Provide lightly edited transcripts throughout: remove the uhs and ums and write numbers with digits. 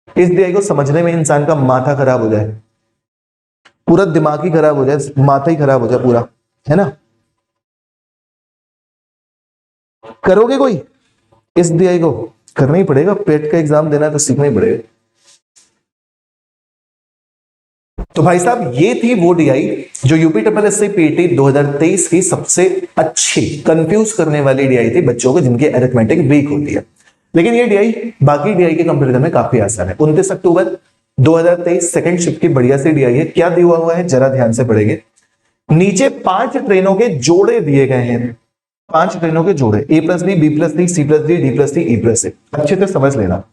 इस DI को समझने में इंसान का माथा खराब हो जाए, पूरा दिमाग ही खराब हो जाए, माथा ही खराब हो जाए पूरा, है ना। करोगे कोई इस DI को? करना ही पड़ेगा, पेट का एग्जाम देना है तो सीखना ही पड़ेगा। तो भाई साहब ये थी वो DI जो UPSSC PET 2023 की सबसे अच्छी कंफ्यूज करने वाली DI थी बच्चों को जिनके अरिथमेटिक वीक होती है। लेकिन ये DI बाकी DI के कंपैरिजन में काफी आसान है। 29 अक्टूबर 2023 सेकंड शिफ्ट की बढ़िया सी DI है। क्या दिया हुआ है जरा ध्यान से पढ़ेंगे। नीचे 5 ट्रेनों के जोड़े दिए गए हैं, 5 ट्रेनों के जोड़े, A+B, B+C, C+D, D+C, E+A। अच्छे से समझ लेना।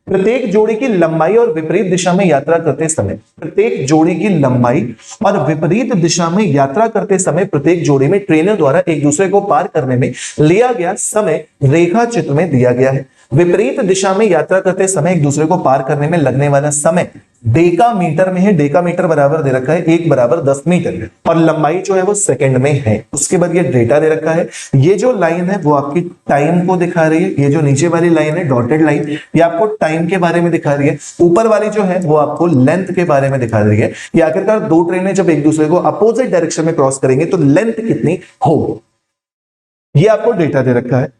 प्रत्येक जोड़ी की लंबाई और विपरीत दिशा में यात्रा करते समय, प्रत्येक जोड़ी की लंबाई और विपरीत दिशा में यात्रा करते समय प्रत्येक जोड़ी में ट्रेनों द्वारा एक दूसरे को पार करने में लिया गया समय रेखा चित्र में दिया गया है। विपरीत दिशा में यात्रा करते समय एक दूसरे को पार करने में लगने वाला समय डेकामीटर में है। डेकामीटर बराबर दे रखा है 1 बराबर 10 मीटर, और लंबाई जो है वो सेकंड में है। उसके बाद ये डेटा दे रखा है। ये जो लाइन है वो आपकी टाइम को दिखा रही है, ये जो नीचे वाली लाइन है डॉटेड लाइन ये आपको टाइम के बारे में दिखा रही है, ऊपर वाली जो है वो आपको लेंथ के बारे में दिखा रही है कि आखिरकार दो ट्रेनें जब एक दूसरे को अपोजिट डायरेक्शन में क्रॉस करेंगे तो लेंथ कितनी हो, ये आपको डेटा दे रखा है।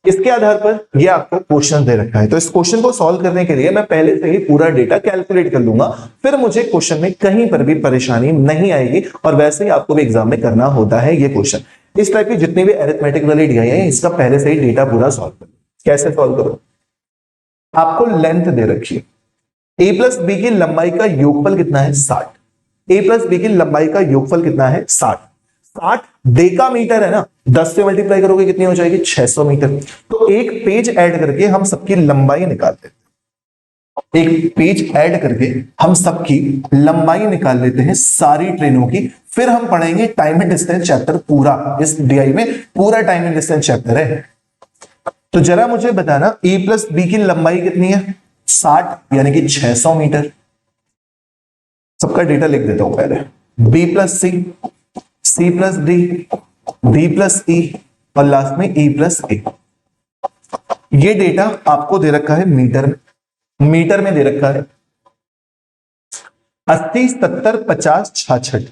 इसके आधार पर ये आपको क्वेश्चन दे रखा है। तो इस क्वेश्चन को सॉल्व करने के लिए मैं पहले से ही पूरा डेटा कैलकुलेट कर लूंगा, फिर मुझे क्वेश्चन में कहीं पर भी परेशानी नहीं आएगी। और वैसे ही आपको भी एग्जाम में करना होता है ये क्वेश्चन। इस टाइप की जितनी भी अरिथमेटिक वाली DI है इसका पहले से ही डेटा पूरा सॉल्व करो। कैसे सॉल्व करो? आपको लेंथ दे रखी है, A+B की लंबाई का योगफल कितना है 60। A+B की लंबाई का योगफल कितना है 60। 60 डेकामीटर है ना, 10 से मल्टीप्लाई करोगे कितनी हो जाएगी 600 मीटर। तो एक पेज ऐड करके हम सबकी लंबाई निकाल लेते हैं, एक पेज ऐड करके हम सबकी लंबाई निकाल लेते हैं सारी ट्रेनों की। फिर हम पढ़ेंगे टाइम एंड डिस्टेंस चैप्टर पूरा। इस DI में पूरा टाइम एंड डिस्टेंस चैप्टर है। तो जरा मुझे बताना A+B की लंबाई कितनी है 60 यानी कि 600 मीटर। सबका डेटा लिख देता हूं पहले। B+C, C+D, D+E और लास्ट में E+A। ये डेटा आपको दे रखा है मीटर में, मीटर में दे रखा है 80, 70, 50, 66।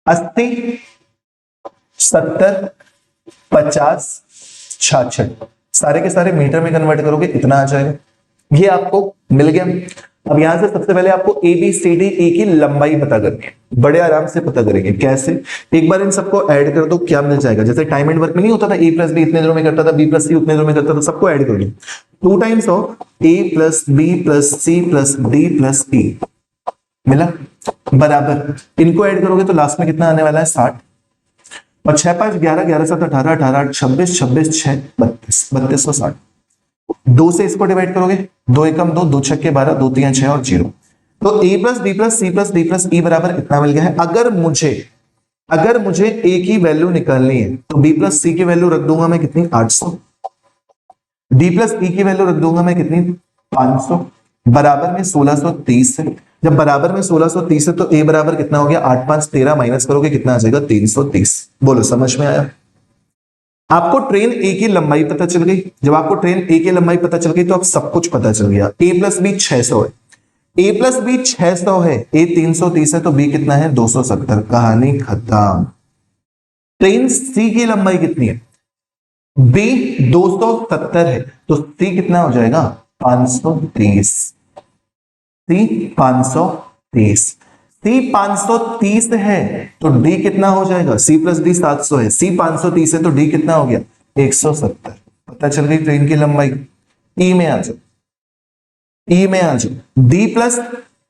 80, 70, 50, 66 सारे के सारे मीटर में कन्वर्ट करोगे इतना आ जाएगा। ये आपको मिल गया। अब यहां से सबसे पहले आपको ABCDE की लंबाई पता करनी है। बड़े आराम से पता करेंगे। कैसे? एक बार इन सबको ऐड कर दो, क्या मिल जाएगा? जैसे टाइम एंड वर्क में नहीं होता था A+B इतने दिनों में करता था, B+C उतने दिनों में करता था, सबको ऐड कर दो। 2 टाइम्स ऑफ A+B+C+D+E मिला बराबर। इनको ऐड करोगे तो लास्ट में कितना आने वाला है 60। और 6 5 11 11 7 18 18 26 26 6 32 3260। 2 से इसको डिवाइड करोगे, 2 एकम 2, 2 छक्के 12, 2 3 6 और 0। तो A+B+C+D+E बराबर इतना मिल गया है। अगर मुझे A की वैल्यू निकालनी है तो B+C की वैल्यू रख दूंगा मैं कितनी 800, D+E की वैल्यू रख दूंगा मैं कितनी 500, बराबर में 1630 है। जब बराबर में 1630 है तो A बराबर कितना हो गया 8 5 13, माइनस करोगे कितना आ जाएगा 330। बोलो समझ में आया? आपको ट्रेन A की लंबाई पता चल गई। जब आपको ट्रेन A की लंबाई पता चल गई तो अब सब कुछ पता चल गया। A+B 600 है, A+B 600 है, A 330 है तो B कितना है 270। कहानी खत्म। ट्रेन C की लंबाई कितनी है? B 270 है तो C कितना हो जाएगा 530। C 530, C 530 है तो D कितना हो जाएगा? C+D 700 है, C 530 है तो D कितना हो गया 170। पता चल गई ट्रेन की लंबाई। E में आ जाओ, E में आ जाओ। D प्लस,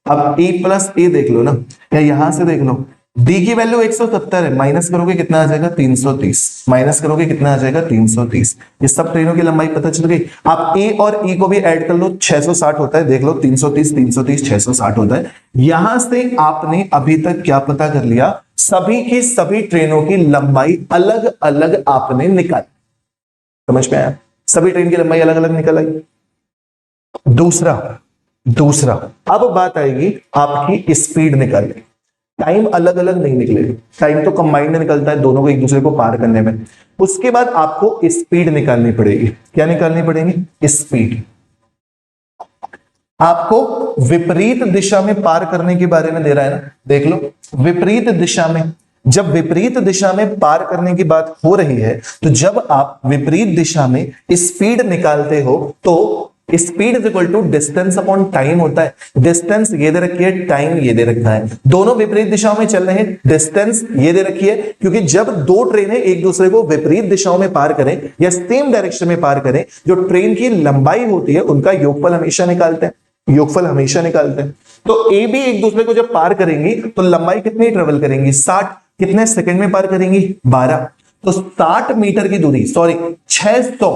अब A+A देख लो ना, या यहां से देख लो। D की वैल्यू 170 है, माइनस करोगे कितना आ जाएगा 330, माइनस करोगे कितना आ जाएगा 330। ये सब ट्रेनों की लंबाई पता चल गई। आप A और E को भी ऐड कर लो, 660 होता है, देख लो 330 330 660 होता है। यहां से आपने अभी तक क्या पता कर लिया? सभी की सभी ट्रेनों की लंबाई अलग अलग आपने निकाली। समझ में आया? सभी ट्रेन की लंबाई अलग अलग निकल आई। दूसरा अब बात आएगी आपकी स्पीड निकालने। टाइम अलग अलग नहीं निकलेगी, टाइम तो कंबाइंड निकलता है दोनों को एक दूसरे को पार करने में। उसके बाद आपको स्पीड निकालनी पड़ेगी। क्या निकालनी पड़ेगी? स्पीड। आपको विपरीत दिशा में पार करने के बारे में दे रहा है ना, देख लो विपरीत दिशा में। जब विपरीत दिशा में पार करने की बात हो रही है तो जब आप विपरीत दिशा में स्पीड निकालते हो तो speed is equal to distance upon time होता है। डिस्टेंस ये दे रखी है, टाइम ये दे रखा है, दोनों विपरीत दिशाओं में चल रहे हैं। डिस्टेंस ये दे रखी है क्योंकि जब दो ट्रेनें एक दूसरे को विपरीत दिशाओं में पार करें या सेम डायरेक्शन में पार करें, जो ट्रेन की लंबाई होती है उनका योगफल हमेशा निकालते हैं, योगफल हमेशा निकालते हैं। तो ए बी एक दूसरे को जब पार करेंगी तो लंबाई कितनी ट्रेवल करेंगी, 60, कितने सेकंड में पार करेंगी, 12। तो 60 मीटर की दूरी, सॉरी 600,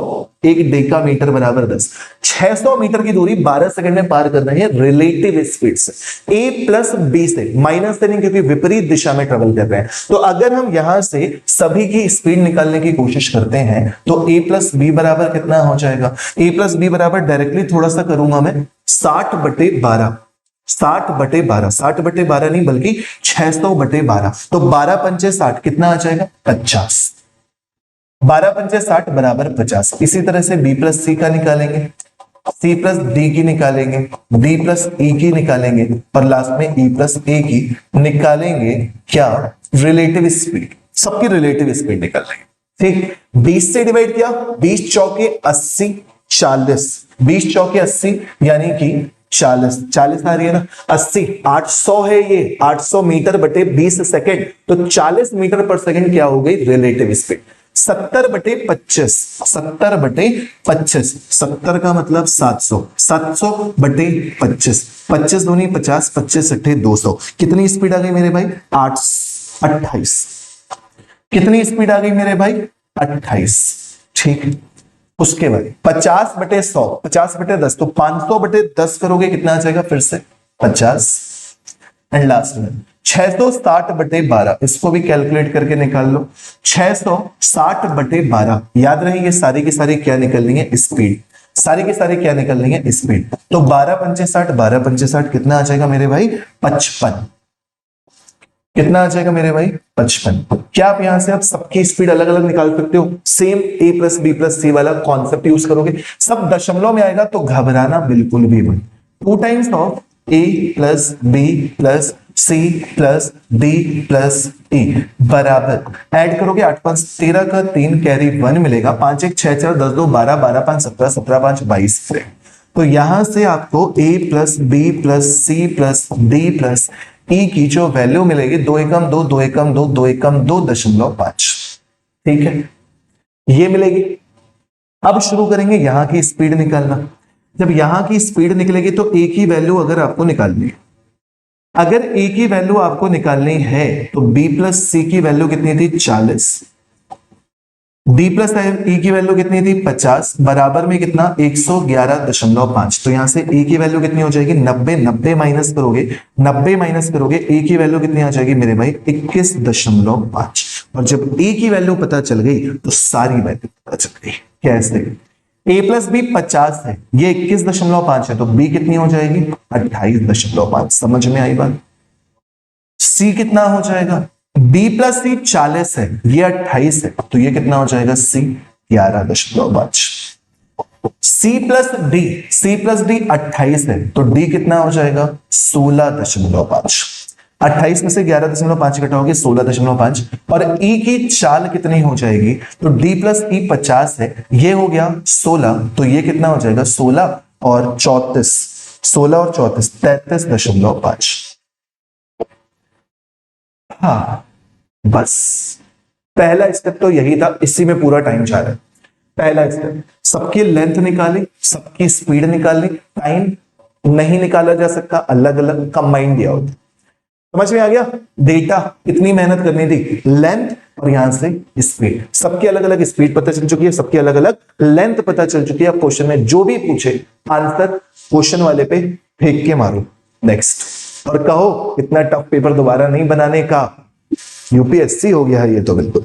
एक डेका मीटर बराबर 10, 600 मीटर की दूरी 12 सेकंड में पार कर रहे हैं रिलेटिव स्पीड से, ए प्लस बी से, माइनस से नहीं क्योंकि विपरीत दिशा में ट्रेवल कर रहे हैं। तो अगर हम यहां से सभी की स्पीड निकालने की कोशिश करते हैं तो ए प्लस बी बराबर कितना हो जाएगा, ए प्लस बी बराबर डायरेक्टली थोड़ा सा करूंगा मैं 60/12, 60/12, 60/12 नहीं बल्कि 600/12। तो 12 पंचे 60 कितना आ जाएगा, 50, 12 पंचे 60 बराबर 50। इसी तरह से बी प्लस सी का निकालेंगे, सी प्लस डी की निकालेंगे, डी प्लस ई की निकालेंगे और लास्ट में ई प्लस ए की निकालेंगे। क्या, रिलेटिव स्पीड, सबकी रिलेटिव स्पीड निकाल लेंगे। ठीक, 20 से डिवाइड किया, 20 चौके 80, 40, 20 चौके 80 यानी कि 40, 40 आ रही है ना, 80, 800 है ये, 800 मीटर बटे 20 सेकेंड, तो 40 मीटर पर सेकेंड क्या हो गई रिलेटिव स्पीड। 70/25, 70/25, 70 का मतलब 700, 700/25, 25 दूनी 50, 25 अट्ठे 200, कितनी स्पीड आ गई मेरे भाई, 28, कितनी स्पीड आ गई मेरे भाई, 28। ठीक, उसके बाद 50/100, 50/10, तो 500/10 करोगे कितना आ जाएगा, फिर से 50। एंड लास्ट में 660/12, इसको भी कैलकुलेट करके निकाल लो, 660/12, याद रहे ये सारी की सारी क्या निकलनी है, स्पीड, सारी की सारी क्या निकलनी है, स्पीड। तो 12 पंचे 60, 12 पंचे 60 कितना आ जाएगा मेरे भाई, 55, कितना आ जाएगा मेरे भाई, 55। क्या आप यहां से आप सबकी स्पीड अलग अलग निकाल सकते हो, सेम ए प्लस बी प्लस सी वाला कॉन्सेप्ट यूज करोगे, सब दशमलव में आएगा तो घबराना बिल्कुल भी मत। 2 times of A plus B plus C plus D plus E बराबर, ऐड करोगे 8 5 13 का 3 कैरी 1 मिलेगा, 5 1 6 4 10 2 12 12 5 17 17 5 22। तो यहां से आपको A plus B plus C plus D plus E की जो वैल्यू मिलेगी 2 एकम 2 2 एकम 2 2 एकम 2.5, ठीक है, ये मिलेगी। अब शुरू करेंगे यहां की स्पीड निकालना। जब यहां की स्पीड निकलेगी तो ए की वैल्यू अगर आपको निकालनी है, अगर ए की वैल्यू आपको निकालनी है तो बी प्लस सी की वैल्यू कितनी थी, 40, डी प्लस ई की वैल्यू कितनी थी, 50, बराबर में कितना, 111.5। तो यहां से ए की वैल्यू कितनी हो जाएगी, 90, 90 माइनस करोगे, 90 माइनस करोगे, ए की वैल्यू कितनी आ जाएगी मेरे भाई, 21.5। और जब ए की वैल्यू पता चल गई तो सारी वैल्यू पता चल गई। कैसे, ए प्लस बी 50 है, ये 21.5 है, तो बी कितनी हो जाएगी, 28.5। समझ में आई बात। सी कितना हो जाएगा, बी प्लस सी 40 है, ये 28 है, तो ये कितना हो जाएगा, C 11.5। C plus D, C plus D 28 है, तो डी कितना हो जाएगा, 16.5। 28 में से 11.5 घटाओगे 16.5, और ई की चाल कितनी हो जाएगी, तो डी प्लस ई 50 है, ये हो गया 16, तो ये कितना हो जाएगा, 16 और 34, 16 और 34 33.5। हाँ बस, पहला स्टेप तो यही था, इसी में पूरा टाइम जा रहा है। पहला स्टेप, सबकी लेंथ निकाली, सबकी स्पीड निकाली, टाइम नहीं निकाला जा सकता, अलग अलग कंबाइन दिया होता। समझ में आ गया, डेटा कितनी मेहनत करनी थी, लेंथ और यहां से स्पीड, सबकी अलग अलग स्पीड पता चल चुकी है, सबकी अलग अलग लेंथ पता चल चुकी है। अब क्वेश्चन में जो भी पूछे आंसर क्वेश्चन वाले पे फेंक के मारो नेक्स्ट, और कहो इतना टफ पेपर दोबारा नहीं बनाने का, यूपीएससी हो गया है ये तो बिल्कुल।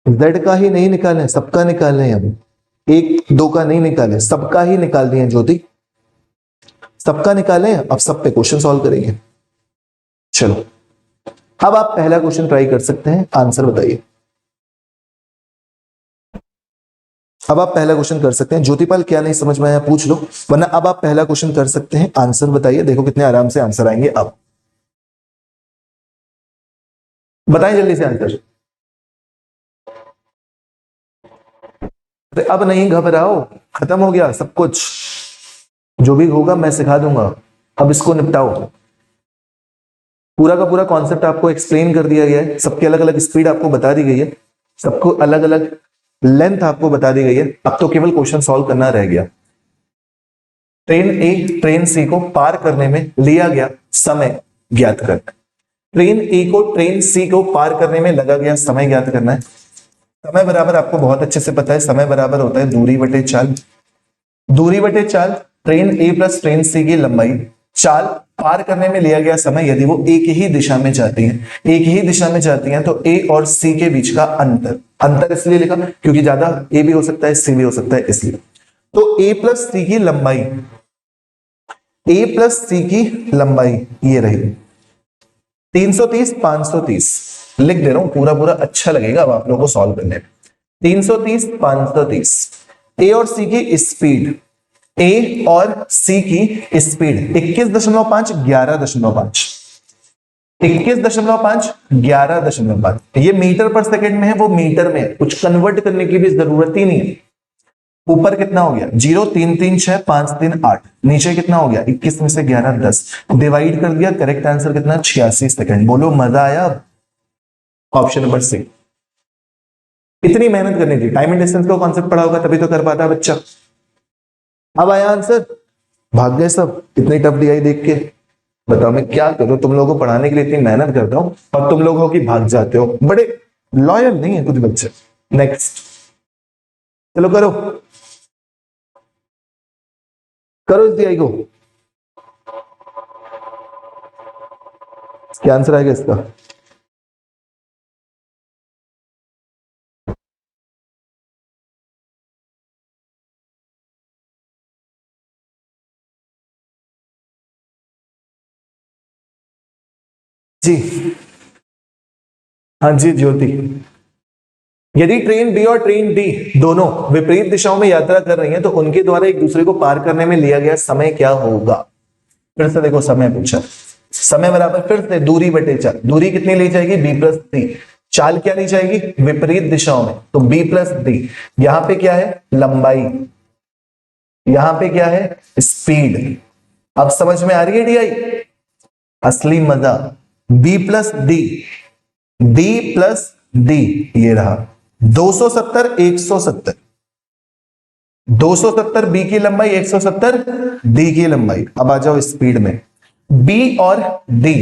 जेड का ही नहीं निकाले, सबका निकाले, अब 1 2 का नहीं निकाले, सबका ही निकाल दिए ज्योति, सबका निकाले। अब सब पे क्वेश्चन सॉल्व करेंगे। चलो अब आप पहला क्वेश्चन ट्राई कर सकते हैं, आंसर बताइए। अब आप पहला क्वेश्चन कर सकते हैं। ज्योतिपाल क्या नहीं समझ में आया पूछ लो, वरना अब आप पहला क्वेश्चन कर सकते हैं। आंसर बताइए, देखो कितने आराम से आंसर आएंगे। अब बताएं जल्दी से आंसर। अब नहीं घबराओ, खत्म हो गया सब कुछ, जो भी होगा मैं सिखा दूंगा। अब इसको निपटाओ। पूरा का पूरा कॉन्सेप्ट आपको एक्सप्लेन कर दिया गया है, सबकी अलग अलग स्पीड आपको बता दी गई है, सबको अलग अलग लेंथ आपको बता दी गई है। अब तो केवल क्वेश्चन सॉल्व करना रह गया। ट्रेन ए ट्रेन सी को पार करने में लिया गया समय ज्ञात करना है। ट्रेन ए को ट्रेन सी को पार करने में लगा गया समय ज्ञात करना है। समय बराबर आपको बहुत अच्छे से पता है, समय बराबर होता है दूरी बटे चाल। दूरी बटे चाल ट्रेन ए प्लस ट्रेन सी की लंबाई, चाल पार करने में लिया गया समय यदि वो एक ही दिशा में जाती हैं, एक ही दिशा में जाती हैं तो ए और सी के बीच का अंतर, अंतर इसलिए लिखा क्योंकि ज्यादा ए भी हो सकता है सी भी हो सकता है इसलिए। तो ए प्लस सी की लंबाई, ए प्लस सी की लंबाई ये रही 330 530, लिख दे रहा हूं पूरा पूरा, अच्छा लगेगा अब आप लोगों को सॉल्व करने में। 330 530, ए और सी की स्पीड, ए और सी की स्पीड 21.5 11.5, 21.5 11.5। ये मीटर पर सेकंड में है, वो मीटर में है, कुछ कन्वर्ट करने की भी जरूरत ही नहीं है। ऊपर कितना हो गया 0 3 3 6 5 3 8, नीचे कितना हो गया 21 में से 11 10, डिवाइड कर दिया, करेक्ट आंसर कितना 86 सेकंड। बोलो मजा आया। Option number C. इतनी मेहनत करनी थी, टाइम एंड डिस्टेंस का कॉन्सेप्ट पढ़ा होगा तभी तो कर पाता बच्चा। अब आया आंसर, भाग गए सब इतनी टफ डीआई देख के। बताओ मैं क्या करूं, तुम लोगों को पढ़ाने के लिए इतनी मेहनत करता हूं और तुम लोग हो कि भाग जाते हो, बड़े लॉयल नहीं है कुछ बच्चे। नेक्स्ट चलो करो करो इस डीआई को, क्या आंसर आएगा इसका। जी हाँ जी ज्योति। यदि ट्रेन बी और ट्रेन डी दोनों विपरीत दिशाओं में यात्रा कर रही हैं तो उनके द्वारा एक दूसरे को पार करने में लिया गया समय क्या होगा। फिर से देखो समय पूछा, समय बराबर फिर से दूरी बटे चाल, दूरी कितनी ली जाएगी बी प्लस डी, चाल क्या ली जाएगी विपरीत दिशाओं में तो बी प्लस डी। यहां पे क्या है लंबाई, यहां पे क्या है स्पीड। अब समझ में आ रही है डीआई, असली मजा। B plus D, B plus D ये रहा 270 170, 270 बी की लंबाई 170 डी की लंबाई। अब आ जाओ स्पीड में, बी और डी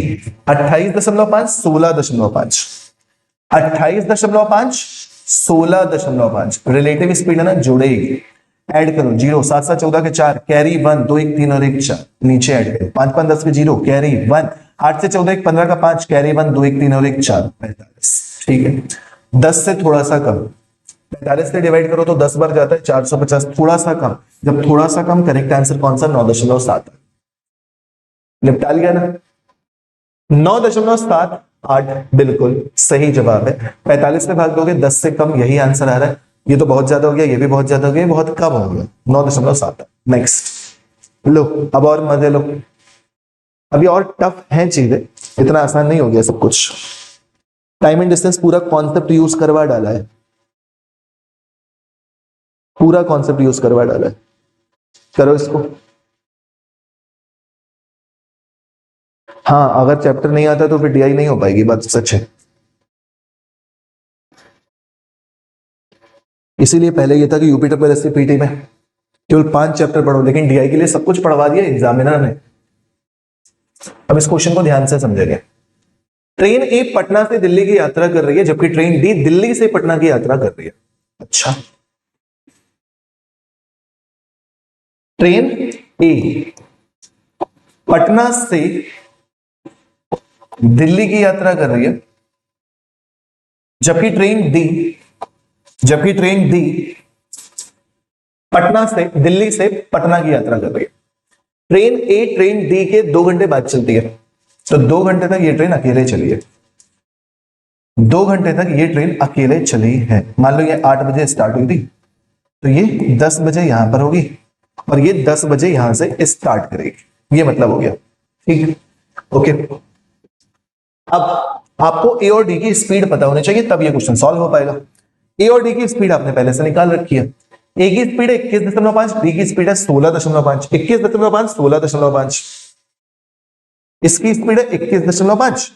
28.5 16.5, 28.5 16.5, रिलेटिव स्पीड है ना जुड़ेगी। ऐड करो 0 7 7 14 के 4 कैरी 1 2 1 3 और 1 4, नीचे ऐड करो 5 5 10 के 0 कैरी 1, 8 से 14 1 15 का 5 कैरी 1 2 1 3 और 1 4 45। ठीक है 10 से थोड़ा सा कम, 45 से डिवाइड करो तो 10 बार जाता है 450, थोड़ा सा कम, जब थोड़ा सा कम करेक्ट आंसर कौन सा 9.7। निपटा लिया ना 9.78 बिल्कुल सही जवाब है। 45 से भाग दोगे 10 से कम, यही आंसर आ रहा है। ये तो बहुत ज्यादा हो गया, ये भी बहुत ज्यादा हो गया, ये बहुत कम हो गया 9.7। नेक्स्ट लो, अब और मजे लो, अभी और टफ है चीजें, इतना आसान नहीं हो गया सब कुछ। टाइम एंड डिस्टेंस पूरा कॉन्सेप्ट यूज करवा डाला है, पूरा कॉन्सेप्ट यूज करवा डाला है। करो इसको। हाँ अगर चैप्टर नहीं आता तो फिर डीआई नहीं हो पाएगी, बात सच है। इसीलिए पहले ये था कि यूपी ट्रिपल एससी पीटी में केवल 5 चैप्टर पढ़ो, लेकिन डीआई के लिए सब कुछ पढ़वा दिया एग्जामिनर ने। अब इस क्वेश्चन को ध्यान से समझेंगे। ट्रेन ए पटना से दिल्ली की यात्रा कर रही है जबकि ट्रेन डी दिल्ली से पटना की यात्रा कर रही है। अच्छा, ट्रेन ए पटना से दिल्ली की यात्रा कर रही है जबकि ट्रेन डी पटना से दिल्ली से पटना की यात्रा कर रही है। ट्रेन ए ट्रेन डी के 2 घंटे बाद चलती है, तो 2 घंटे तक ये ट्रेन अकेले चली है, 2 घंटे तक ये ट्रेन अकेले चली है। मान लो ये 8 बजे स्टार्ट हुई थी, तो ये 10 बजे यहां पर होगी और ये 10 बजे यहां से स्टार्ट करेगी, ये मतलब हो गया। ठीक है, ओके। अब आपको ए और डी की स्पीड पता होनी चाहिए, तब ये क्वेश्चन सॉल्व हो पाएगा। ए और डी की स्पीड आपने पहले से निकाल रखी है। ए की स्पीड है 21.5, डी की स्पीड है 16.5, 21.5 16.5, इसकी स्पीड है 21.5,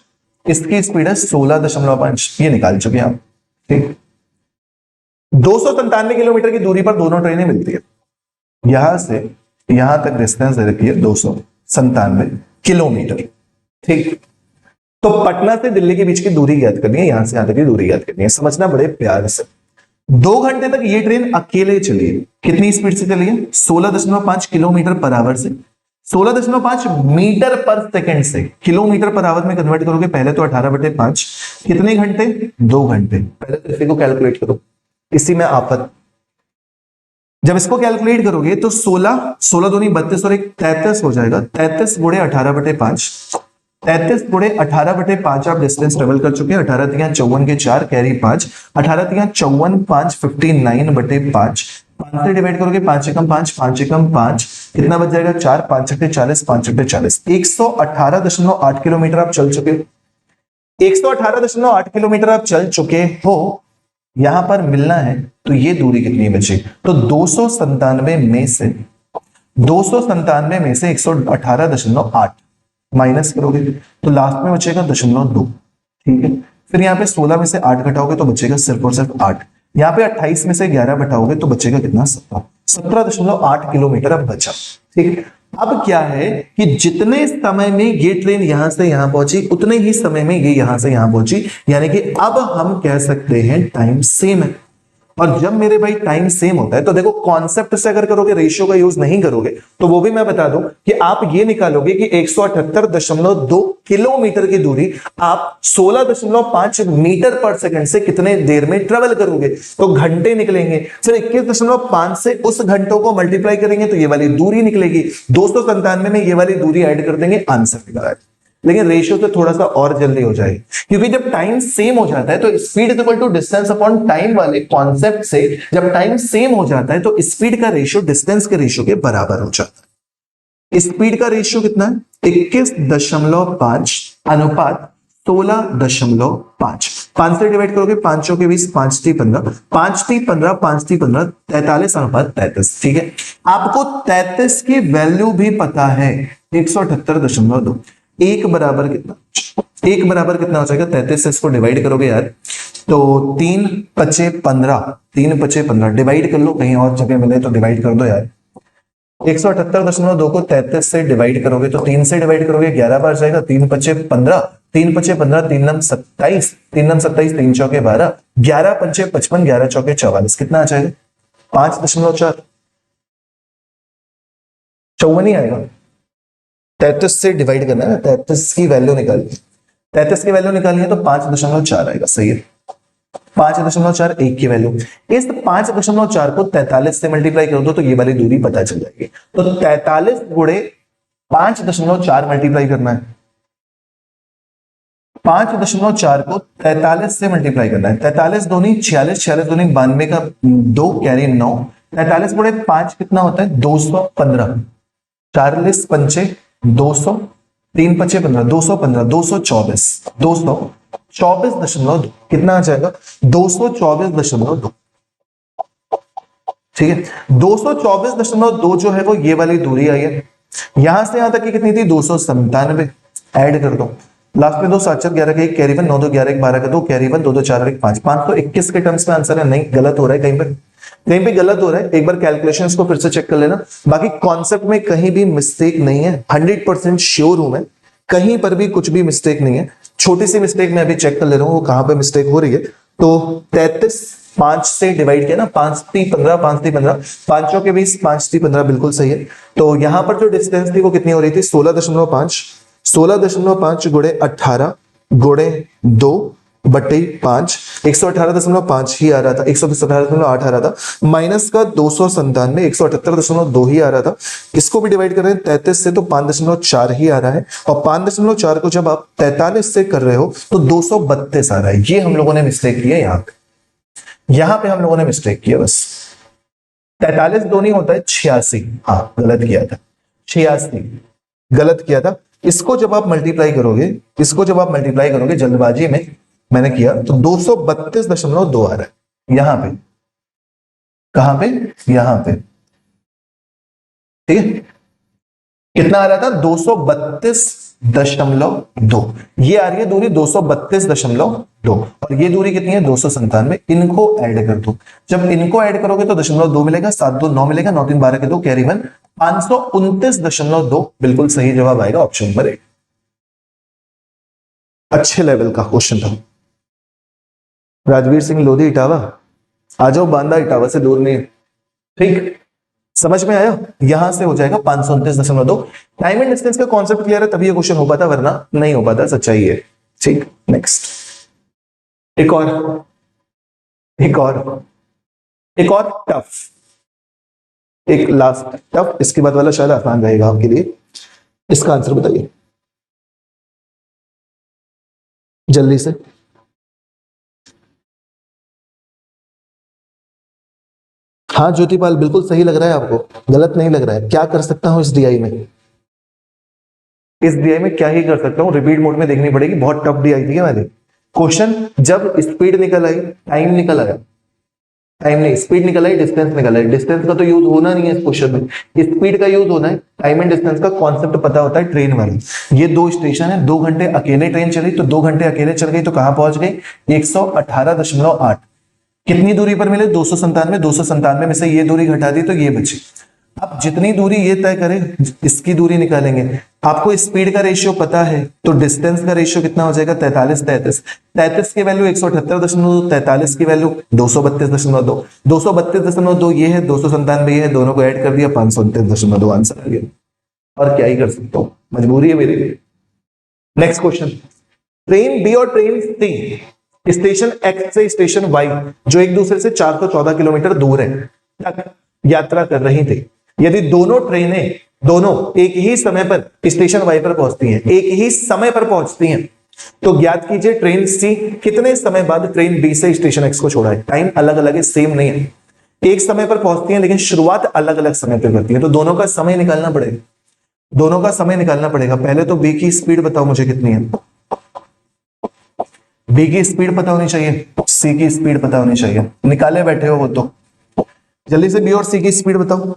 इसकी स्पीड है 16.5, ये निकाल चुके हैं आप। ठीक, 297 किलोमीटर की दूरी पर दोनों ट्रेनें मिलती है। यहां से यहां तक डिस्टेंस दे रखी है 297 किलोमीटर। ठीक, तो पटना से दिल्ली के बीच की दूरी ज्ञात करनी है, यहां से यहां तक की दूरी ज्ञात करनी है। समझना बड़े प्यार से। 2 घंटे तक ये ट्रेन अकेले चली है। कितनी स्पीड से चली है? 16.5 किलोमीटर पर आवर से, 16.5 मीटर पर सेकंड से किलोमीटर पर आवर में कन्वर्ट करोगे पहले तो 18/5, कितने घंटे? 2 घंटे। पहले तो इसी को कैलकुलेट करो, इसी में आफत। जब इसको कैलकुलेट करोगे तो 16 दूनी 32 और 1 33 हो जाएगा। 33 गुणे 18/5, 33 गुणे 18/5 आप डिस्टेंस ट्रेवल कर चुके हैं। 18 तिया 54 के 4 कैरी 5, 18 तिया 54 5 59/5, 5 से डिवाइड करोगे 5 एकम 5, 5 एकम 5, कितना बच जाएगा? 4, 5 छठे 40, 5 छठे 40, 118.8 किलोमीटर आप चल चुके हो। 118.8 किलोमीटर आप चल चुके हो। यहां पर मिलना है तो ये दूरी कितनी बची? तो 297 में से 118.8 माइनस करोगे तो लास्ट में बचेगा 0.2। ठीक है, फिर यहाँ पे 16 में से 8 घटाओगे तो बचेगा सिर्फ और सिर्फ 8। यहाँ पे 28 में से 11 घटाओगे तो बचेगा कितना? 17.8 किलोमीटर अब बचा। ठीक, अब क्या है कि जितने समय में ये ट्रेन यहां से यहां पहुंची उतने ही समय में ये यहां से यहां पहुंची, यानी कि अब हम कह सकते हैं टाइम सेम है। और जब मेरे भाई टाइम सेम होता है तो देखो कॉन्सेप्ट से अगर करोगे, रेशियो का यूज नहीं करोगे तो वो भी मैं बता दूं कि आप ये निकालोगे कि 178.2 किलोमीटर की दूरी आप 16.5 मीटर पर सेकंड से कितने देर में ट्रेवल करोगे, तो घंटे निकलेंगे। फिर 21.5 से उस घंटों को मल्टीप्लाई करेंगे तो ये वाली दूरी निकलेगी। 297 में ये वाली दूरी ऐड कर देंगे, आंसर निकला है। लेकिन रेशियो से थोड़ा सा और जल्दी हो जाएगी, क्योंकि जब टाइम सेम हो जाता है तो speed is equal to distance upon time वाले कॉन्सेप्ट से जब टाइम सेम हो जाता है तो स्पीड का रेशियो डिस्टेंस के रेशियो के बराबर हो जाता है। स्पीड का रेशियो कितना है? 21.5 अनुपात 16.5। 5 से डिवाइड करोगे 5 के 20, 5 3 15, 5 3 15, 5 3 15, 43 अनुपात 33। ठीक है, आपको 33 की वैल्यू भी पता है 178.2। एक बराबर कितना? एक बराबर कितना हो जाएगा? 33 से इसको डिवाइड करोगे यार तो 3 पचे 15, 3 पचे 15 डिवाइड कर लो, कहीं और जगह मिले तो डिवाइड कर दो यार। 178.2 को 33 से डिवाइड करोगे तो 3 से डिवाइड करोगे 11 बार जाएगा। 3 पचे 15, 3 पचे 15, 3 नम 27, 3 नम 27, 3 चौके 12, 11 पंचे 55, 11 चौके 44, कितना आ जाएगा? 5.4। 54 ही आएगा। 33 से डिवाइड करना है ना, 33 की वैल्यू निकालिए, 33 की वैल्यू निकालिए तो 5.4 आएगा। सही है, 5.4 एक की वैल्यू। इस 5.4 को 43 से मल्टीप्लाई कर दो तो ये वाली दूरी पता चल जाएगी। तो 43 गुणे 5.4 मल्टीप्लाई करना है, 5.4 को 43 से मल्टीप्लाई करना है। 43 दूनी 46, 46 दूनी 92 का 2 कैरी 9, 43 गुणे 5 कितना होता है? 215, 40 पंचे 200, 3 पचे 15, 215, 224, 224.2 कितना आ जाएगा? 224.2। ठीक है, 224.2 जो है वो ये वाली दूरी आई है। यहां से यहां तक की कितनी थी? 297। ऐड कर दो, लास्ट में 2 7 4 11 का 1 कैरी 1, 9 2 11 1 12 का 2 कैरी 1, 2 2 4 1 5, 521 के टर्म्स में आंसर है। नहीं, गलत हो रहा है, कहीं पे गलत हो रहा है। एक बार कैलकुलेशंस को फिर से चेक कर लेना। बाकी कॉन्सेप्ट में कहीं भी मिस्टेक नहीं है, 100% श्योर हूं मैं, कहीं पर भी कुछ भी मिस्टेक नहीं है। छोटी सी मिस्टेक मैं अभी चेक कर ले रहा हूं वो कहां पे मिस्टेक हो रही है। तो 33 5 से डिवाइड किया ना, 5 3 15, 5 3 15, 5 के 20, 5 3 15 बिल्कुल सही है। तो यहां पर जो डिस्टेंस थी वो कितनी हो रही थी? 16.5, 16.5 गुणे 18 गुणे 2 बटे 5, 118.5 ही आ रहा था, 118.8 आ रहा था, माइनस का 297, 178.2 ही आ रहा था। इसको भी डिवाइड कर रहे हैं 33 से तो 5.4 ही आ रहा है, और 5.4 को जब आप 43 से कर रहे हो तो 232 आ रहा है। ये हम लोगों ने मिस्टेक किया, यहां पे हम लोगों ने मिस्टेक किया बस। 43 दूनी होता है 86, हाँ गलत किया था, 86 गलत किया था। इसको जब आप मल्टीप्लाई करोगे, इसको जब आप मल्टीप्लाई करोगे जल्दबाजी में मैंने किया तो 232.2 आ रहा है यहां पे, कहां पे, यहां पे, ठीक है। कितना आ रहा था 232.2, ये आ रही है दूरी 232.2 और ये दूरी कितनी है 297। इनको ऐड कर दो, जब इनको ऐड करोगे तो 0.2 मिलेगा, 7 2 9 मिलेगा, 9 3 12 के 2 कैरी 1, 529.2 बिल्कुल सही जवाब आएगा ऑप्शन नंबर 1। अच्छे लेवल का क्वेश्चन था। राजवीर सिंह लोधी इटावा, आ जाओ, बांदा इटावा से दूर नहीं, ठीक, समझ में आया। यहां से हो जाएगा 529.2। टाइम एंड डिस्टेंस का कॉन्सेप्ट क्लियर है तभी ये क्वेश्चन हो पाता, वरना नहीं हो पाता, सच्चाई है, ठीक। नेक्स्ट, एक और टफ, एक लास्ट टफ, इसके बाद वाला शायद आसान रहेगा आपके लिए। इसका आंसर बताइए जल्दी से। हाँ ज्योतिपाल, बिल्कुल सही लग रहा है आपको, गलत नहीं लग रहा है। क्या कर सकता हूं इस डीआई में, इस डीआई में क्या ही कर सकता हूं, रिपीट मोड में देखनी पड़ेगी, बहुत टफ डीआई थी मैंने। क्वेश्चन जब स्पीड निकल आई, टाइम निकल आया, टाइम नहीं, स्पीड निकल आई, डिस्टेंस निकल आई। डिस्टेंस का तो यूज होना नहीं है इस क्वेश्चन में, स्पीड का यूज होना है। टाइम एंड डिस्टेंस का कॉन्सेप्ट पता होता है ट्रेन वाली। ये 2 स्टेशन है, 2 घंटे अकेले ट्रेन चली तो 2 घंटे अकेले चल गई तो कहां पहुंच गई 118.8। कितनी दूरी पर मिले 297, 297 में से ये दूरी घटा दी तो ये बची। अब जितनी दूरी ये तय करे इसकी दूरी निकालेंगे। आपको स्पीड का रेशियो पता है तो डिस्टेंस का रेशियो कितना हो जाएगा 43 33। 33 की वैल्यू 178.2, 43 की वैल्यू 232.2, 232.2 ये है, 297 ये है, दोनों को ऐड कर दिया 529.2 आंसर आ गया। और क्या ही कर सकता हूं, मजबूरी है मेरे लिए। नेक्स्ट क्वेश्चन, ट्रेन बी और ट्रेन सी स्टेशन एक्स से स्टेशन वाई जो एक दूसरे से 414 किलोमीटर दूर है तक यात्रा कर रही थी। यदि दोनों ट्रेनें दोनों एक ही समय पर स्टेशन वाई पर पहुंचती हैं, एक ही समय पर पहुंचती हैं, तो ज्ञात कीजिए ट्रेन सी कितने समय बाद ट्रेन बी से स्टेशन एक्स को छोड़ा है। टाइम अलग अलग है, सेम नहीं है, एक समय पर पहुंचती है लेकिन शुरुआत अलग अलग समय पर करती है, तो दोनों का समय निकालना पड़ेगा, दोनों का समय निकालना पड़ेगा। पहले तो बी की स्पीड बताओ मुझे कितनी है, बी की स्पीड पता होनी चाहिए, सी की स्पीड पता होनी चाहिए, निकाले बैठे हो वो तो जल्दी से बी और सी की स्पीड बताओ।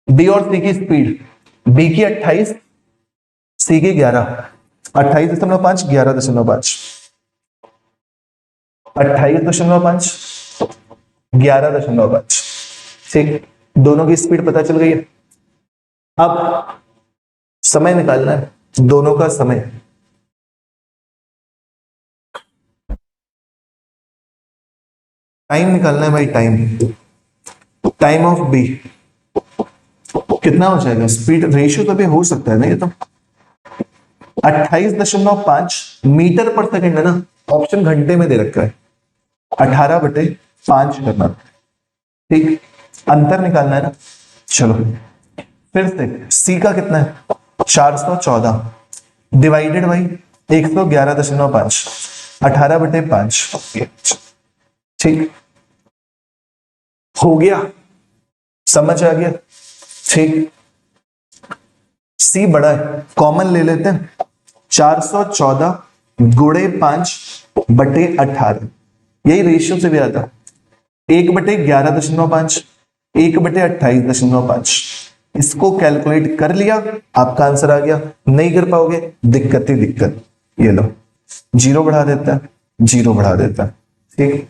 बी और सी की स्पीड, बी की 28, सी की 11, 28.5 11.5, 28.5 11.5, ठीक, दोनों की स्पीड पता चल गई है। अब समय निकालना है, दोनों का समय, टाइम निकालना है भाई, टाइम ऑफ बी कितना हो जाएगा, स्पीड रेशियो तो भी हो सकता है ना, ये तो 28.5 मीटर पर सेकंड है ना, ऑप्शन घंटे में दे रखा है, 18/5 करना, ठीक, अंतर निकालना है ना। चलो फिर से सी का कितना है 414 डिवाइडेड बाई 111.5, 18/5, ठीक, हो गया, समझ आ गया, ठीक। सी बड़ा है, कॉमन ले लेते हैं, 414 गुणे 5/18, यही रेशियो से भी आता, 1/11.5, 1/28.5, इसको कैलकुलेट कर लिया, आपका आंसर आ गया। नहीं कर पाओगे दिक्कत ही दिक्कत, ये लो, 0 बढ़ा देता है, 0 बढ़ा देता है, ठीक।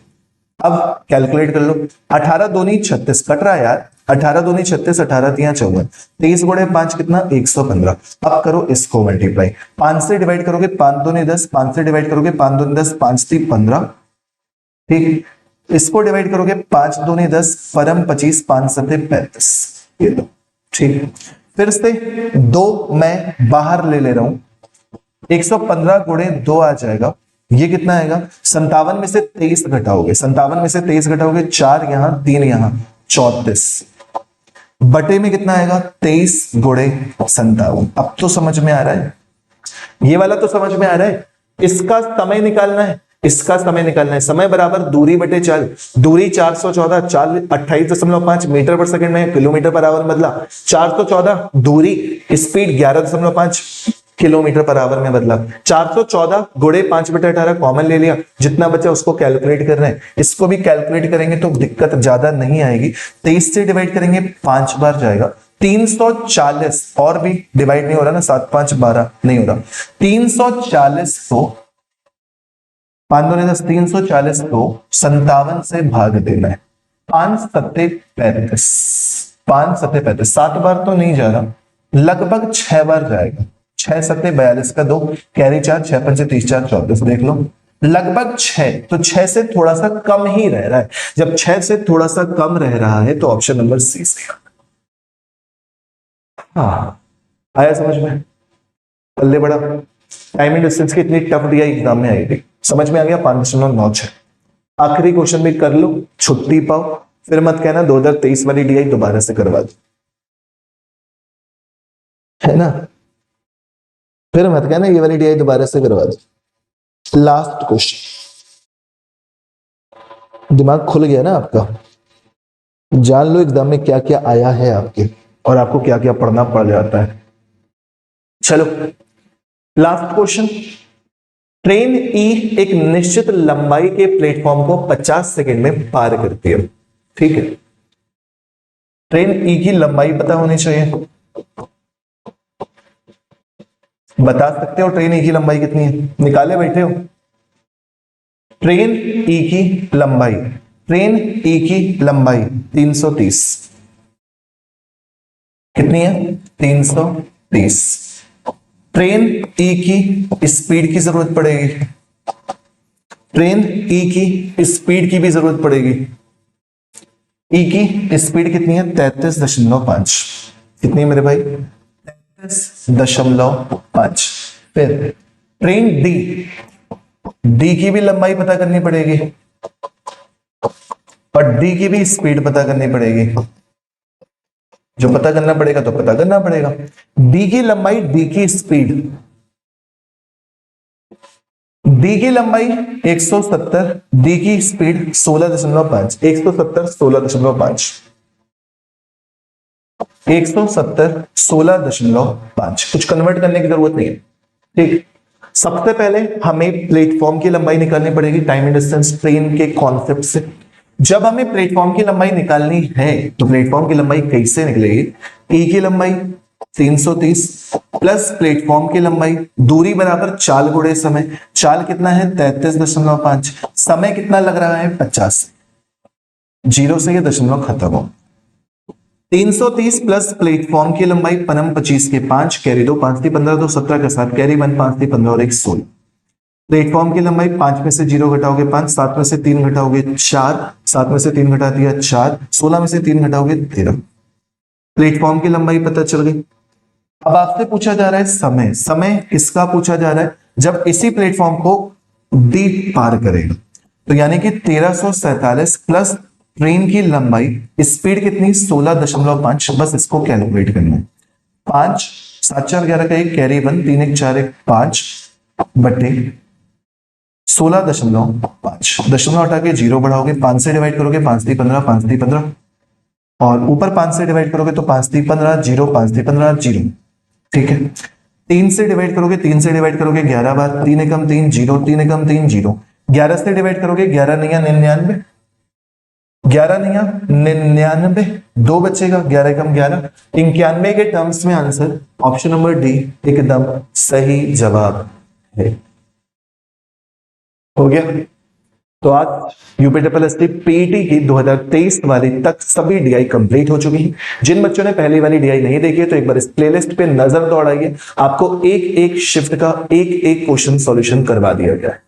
अब कैलकुलेट कर लो, 18 दूनी 36 कट रहा है यार, 18 दूनी 36, 18 3 54, 23 गुणे 5 कितना 115। अब करो इसको मल्टीप्लाई, 5 से डिवाइड करोगे 5 दूनी 10, 5 से डिवाइड करोगे 5 दूनी 10, 5 3 15, ठीक। इसको डिवाइड करोगे 5 दूनी 10, परम 25, 5 7 35, ये लो, ठीक। फिर से 2 मैं बाहर ले रहा हूं, 115 गुणे 2 आ जाएगा, ये कितना आएगा 57 में से 23 घटाओगे, 57 में से 23 घटाओगे, 4 यहां 3 यहां 34 बटे में कितना आएगा 23 गुणे 57। अब तो समझ में आ रहा है, ये वाला तो समझ में आ रहा है। इसका समय निकालना है, इसका समय निकालना है। समय बराबर दूरी बटे चाल, दूरी 414, चाल 28.5 मीटर पर सेकंड में, किलोमीटर पर आवर बदला 414, दूरी स्पीड 11.5 किलोमीटर पर आवर में बदला। 414 गुणे 5/18 कॉमन ले लिया, जितना बचा उसको कैलकुलेट कर रहे हैं। इसको भी कैलकुलेट करेंगे तो दिक्कत ज्यादा नहीं आएगी। 23 से डिवाइड करेंगे 5 बार जाएगा। 340 और भी डिवाइड नहीं हो रहा ना, 7 5 12 नहीं हो रहा। 340 को 5 2 10, 340 को 57 से भाग देना है। 5 7 35, 5 7 35, 7 बार तो नहीं जा रहा, लगभग 6 बार जाएगा। 6 7 42 का 2, कैरी 4, 6 5 30 4 34, देख लो लगभग 6, तो 6 से थोड़ा सा कम ही रह रहा है। जब 6 से थोड़ा सा कम रह रहा है तो ऑप्शन नंबर सी से। हाँ, आया समझ में? पल्ले बड़ा। टाइम एंड डिस्टेंस की इतनी टफ दिया एग्जाम में आएगी, समझ में आ गया? 5.9 है। आखिरी क्वेश्चन भी कर लो, छुट्टी पाओ, फिर मत कहना 2023 वाली डीआई दोबारा से करवा दो, है ना? फिर मत कहना ये वाली डीआई दोबारा से करवा दो। लास्ट क्वेश्चन, दिमाग खुल गया ना आपका? जान लो एग्जाम में क्या क्या आया है आपके और आपको क्या क्या पढ़ना पड़ जाता है। चलो लास्ट क्वेश्चन। ट्रेन ई एक निश्चित लंबाई के प्लेटफॉर्म को 50 सेकंड में पार करती है, ठीक है? ट्रेन ई की लंबाई पता होनी चाहिए। बता सकते हो ट्रेन ई की लंबाई कितनी है? निकाले बैठे हो? ट्रेन ई की लंबाई, ट्रेन ई की लंबाई 330 कितनी है? 330। ट्रेन ई की स्पीड की जरूरत पड़ेगी, ट्रेन ई की स्पीड की भी जरूरत पड़ेगी। ई की स्पीड कितनी है? 33.5। कितनी है मेरे भाई? 33.5। फिर ट्रेन डी, डी की भी लंबाई पता करनी पड़ेगी और डी की भी स्पीड पता करनी पड़ेगी। जो पता करना पड़ेगा तो पता करना पड़ेगा। डी की लंबाई, डी की स्पीड, डी की लंबाई 170, डी की स्पीड 16.5, 170 16.5, 170 16.5। कुछ कन्वर्ट करने की जरूरत नहीं है, ठीक। सबसे पहले हमें प्लेटफॉर्म की लंबाई निकालनी पड़ेगी टाइम एंड डिस्टेंस ट्रेन के कॉन्सेप्ट से। जब हमें प्लेटफॉर्म की लंबाई निकालनी है तो प्लेटफॉर्म की लंबाई कैसे निकलेगी? ई की लंबाई 330 प्लस प्लेटफॉर्म की लंबाई, दूरी बराबर चाल गुणे समय। चाल कितना है? 33.5। समय कितना लग रहा है? 50। जीरो से ये दशमलव खत्म हो। 330 प्लस प्लेटफॉर्म की लंबाई पनम 25 के 5, कैरी 2, 5 3 15 2 17 के साथ कैरी 1, 5 3 15 और 1 16। प्लेटफॉर्म की लंबाई 5 में से 0 घटाओगे 5, 7 में से 3 घटाओगे 4, 7 में से 3 घटा दिया 4, 16 में से 3 घटाओगे 13। प्लेटफॉर्म की लंबाई पता चल गई। अब आपसे पूछा जा रहा है समय। समय किसका पूछा जा रहा है? जब इसी प्लेटफॉर्म को डी पार करेगा तो यानी कि 1347 प्लस ट्रेन की लंबाई, स्पीड कितनी? 16.5। बस इसको कैलकुलेट करना है। 5 7 4 11 का 1, कैरी 1, 3 1 4 1 5 बटे 16.5। दशमलव हटा के 0 बढ़ाओगे, 5 से डिवाइड करोगे 5 3 15, 5 3 15 और ऊपर 5 से डिवाइड करोगे तो 5 3 15 0, 5 3 15 0, ठीक है। 3 से डिवाइड करोगे, 3 से डिवाइड करोगे 11 बार, 3 एकम 3 0, 3 एकम 3 0। 11 से डिवाइड करोगे 11 नया 99, 11 नया 99, 2 बचेगा, 11 एकम 11, 91 के टर्म्स में आंसर ऑप्शन नंबर डी एकदम सही जवाब है। हो गया? तो आज यूपीएससी पीटी की 2023 वाली तक सभी डीआई कंप्लीट हो चुकी है। जिन बच्चों ने पहली वाली डीआई नहीं देखी है तो एक बार इस प्लेलिस्ट पे नजर दौड़ाइए, आपको एक एक शिफ्ट का एक एक क्वेश्चन सॉल्यूशन करवा दिया गया है।